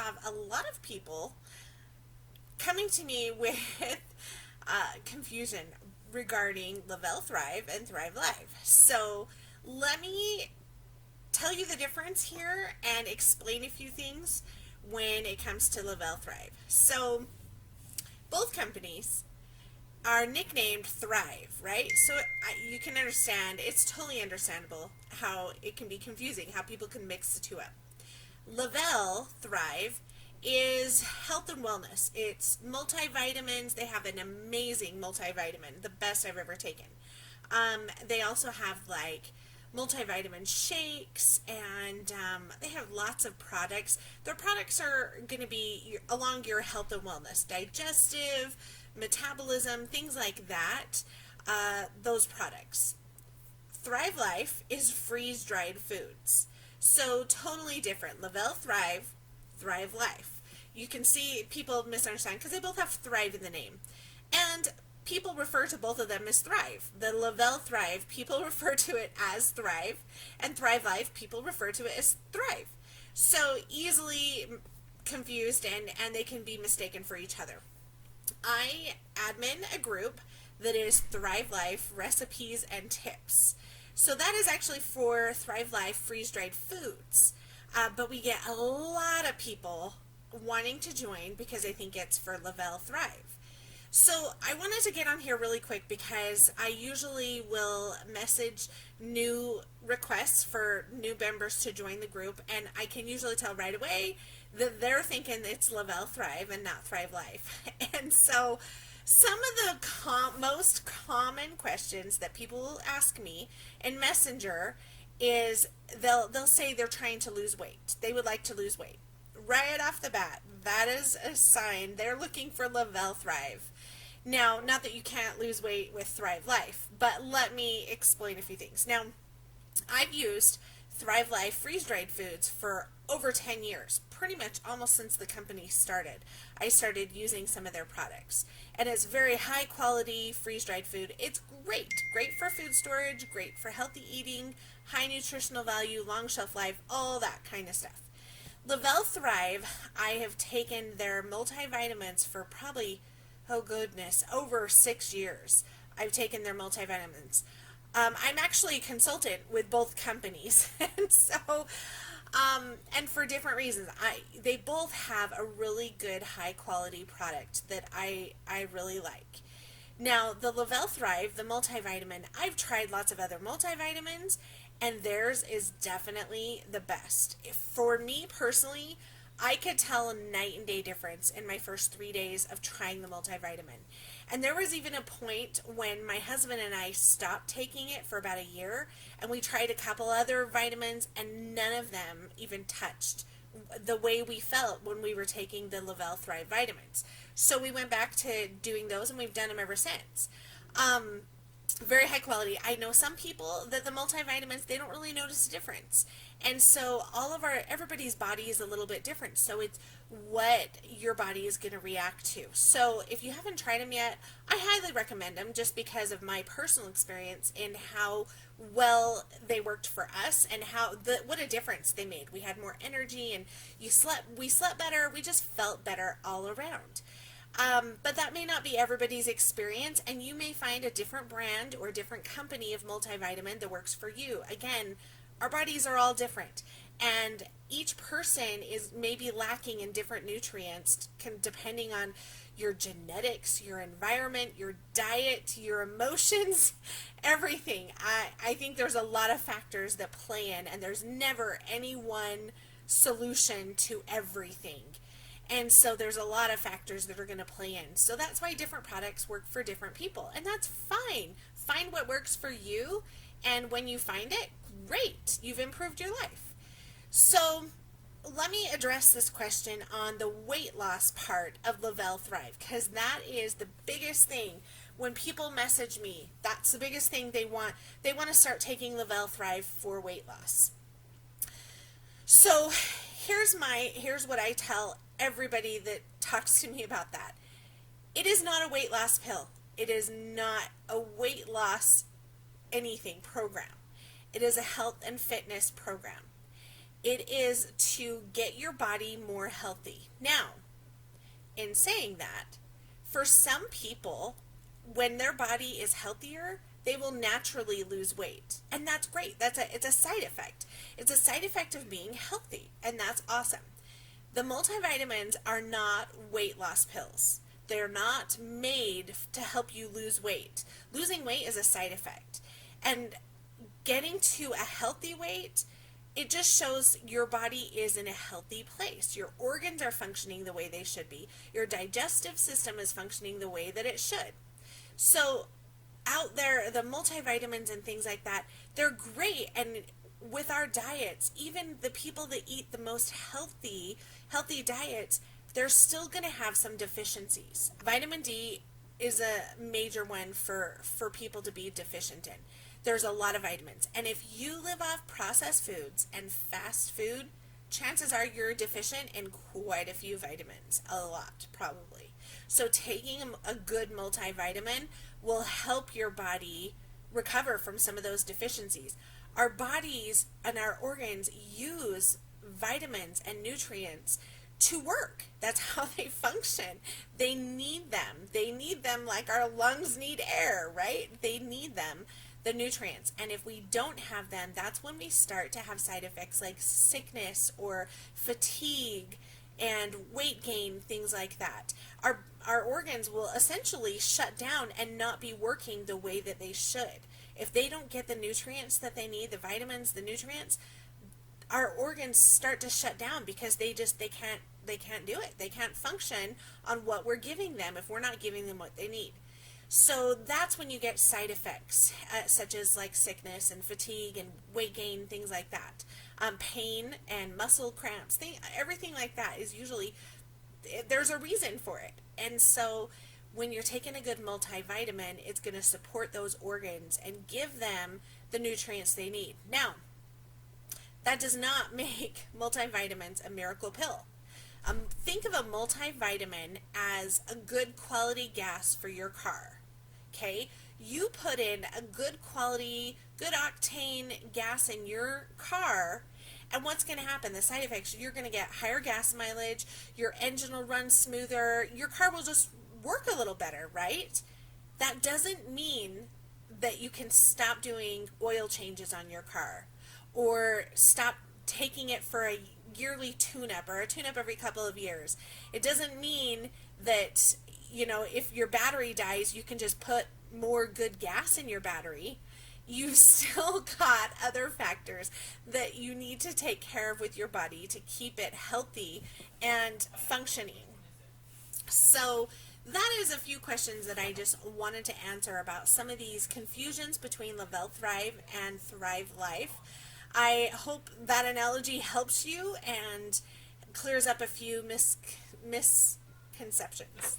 have a lot of people coming to me with confusion regarding Le-Vel Thrive and Thrive Life. So let me tell you the difference here and explain a few things when it comes to Le-Vel Thrive. So both companies are nicknamed Thrive, right? So you can understand, it's totally understandable how it can be confusing, how people can mix the two up. Le-Vel Thrive is health and wellness. It's multivitamins. They have an amazing multivitamin, the best I've ever taken. They also have like multivitamin shakes, and they have lots of products. Their products are going to be along your health and wellness, digestive, metabolism, things like that. Those products. Thrive Life is freeze dried foods. So totally different. Le-Vel Thrive, Thrive Life. You can see people misunderstand because they both have Thrive in the name. And people refer to both of them as Thrive. The Le-Vel Thrive, people refer to it as Thrive, and Thrive Life, people refer to it as Thrive. So easily confused, and they can be mistaken for each other. I admin a group that is Thrive Life Recipes and Tips. So that is actually for Thrive Life freeze dried foods. But we get a lot of people wanting to join because they think it's for Le-Vel Thrive. So I wanted to get on here really quick because I usually will message new requests for new members to join the group, and I can usually tell right away that they're thinking it's Le-Vel Thrive and not Thrive Life. And so some of the most common questions that people will ask me in Messenger is they'll say they're trying to lose weight. They would like to lose weight. Right off the bat, that is a sign they're looking for Le-Vel Thrive. Now, not that you can't lose weight with Thrive Life, but let me explain a few things. Now, I've used Thrive Life freeze-dried foods for over 10 years, pretty much almost since the company started. I started using some of their products, and it's very high quality freeze-dried food. It's great for food storage, great for healthy eating, high nutritional value, long shelf life, all that kind of stuff. Le-Vel Thrive, I have taken their multivitamins for probably, oh goodness, over 6 years. I've taken their multivitamins. I'm actually a consultant with both companies, and so, and for different reasons. They both have a really good, high quality product that I really like. Now, the Le-Vel Thrive, the multivitamin, I've tried lots of other multivitamins, and theirs is definitely the best. For me personally, I could tell a night and day difference in my first 3 days of trying the multivitamin. And there was even a point when my husband and I stopped taking it for about a year, and we tried a couple other vitamins, and none of them even touched the way we felt when we were taking the Le-Vel Thrive vitamins. So we went back to doing those, and we've done them ever since. Very high quality. I know some people that the multivitamins, they don't really notice a difference. And so everybody's body is a little bit different. So it's what your body is going to react to. So if you haven't tried them yet, I highly recommend them just because of my personal experience and how well they worked for us, and what a difference they made. We had more energy, and we slept better. We just felt better all around. But that may not be everybody's experience, and you may find a different brand or a different company of multivitamin that works for you. Again, our bodies are all different, and each person is maybe lacking in different nutrients depending on your genetics, your environment, your diet, your emotions, everything. I think there's a lot of factors that play in, and there's never any one solution to everything. And so there's a lot of factors that are going to play in. So that's why different products work for different people. And that's fine. Find what works for you. And when you find it, great. You've improved your life. So let me address this question on the weight loss part of Le-Vel Thrive, because that is the biggest thing. When people message me, that's the biggest thing they want. They want to start taking Le-Vel Thrive for weight loss. So here's what I tell everybody that talks to me about that. It is not a weight loss pill. It is not a weight loss anything program. It is a health and fitness program. It is to get your body more healthy. Now, in saying that, for some people, when their body is healthier, they will naturally lose weight. And that's great. It's a side effect. It's a side effect of being healthy, and that's awesome. The multivitamins are not weight loss pills. They're not made to help you lose weight. Losing weight is a side effect. And getting to a healthy weight, it just shows your body is in a healthy place. Your organs are functioning the way they should be. Your digestive system is functioning the way that it should. So out there, the multivitamins and things like that, they're great. And with our diets, even the people that eat the most healthy diets, they're still going to have some deficiencies. Vitamin D is a major one for people to be deficient in. There's a lot of vitamins. And if you live off processed foods and fast food, chances are you're deficient in quite a few vitamins. A lot, probably. So taking a good multivitamin will help your body recover from some of those deficiencies. Our bodies and our organs use vitamins and nutrients to work. That's how they function. They need them. They need them like our lungs need air, right? They need them, the nutrients. And if we don't have them, that's when we start to have side effects like sickness or fatigue and weight gain, things like that. Our organs will essentially shut down and not be working the way that they should. If they don't get the nutrients that they need, the vitamins, the nutrients, our organs start to shut down because they can't do it. They can't function on what we're giving them if we're not giving them what they need. So that's when you get side effects, such as like sickness and fatigue and weight gain, things like that. Pain and muscle cramps, everything like that is usually, there's a reason for it. And so when you're taking a good multivitamin, it's going to support those organs and give them the nutrients they need. Now, that does not make multivitamins a miracle pill. Think of a multivitamin as a good quality gas for your car. Okay? You put in a good quality, good octane gas in your car, and what's going to happen? The side effects, you're going to get higher gas mileage, your engine will run smoother, your car will just work a little better, right? That doesn't mean that you can stop doing oil changes on your car or stop taking it for a yearly tune-up or a tune-up every couple of years. It doesn't mean that, if your battery dies, you can just put more good gas in your battery. You've still got other factors that you need to take care of with your body to keep it healthy and functioning. So that is a few questions that I just wanted to answer about some of these confusions between Le-Vel Thrive and Thrive Life. I hope that analogy helps you and clears up a few misconceptions.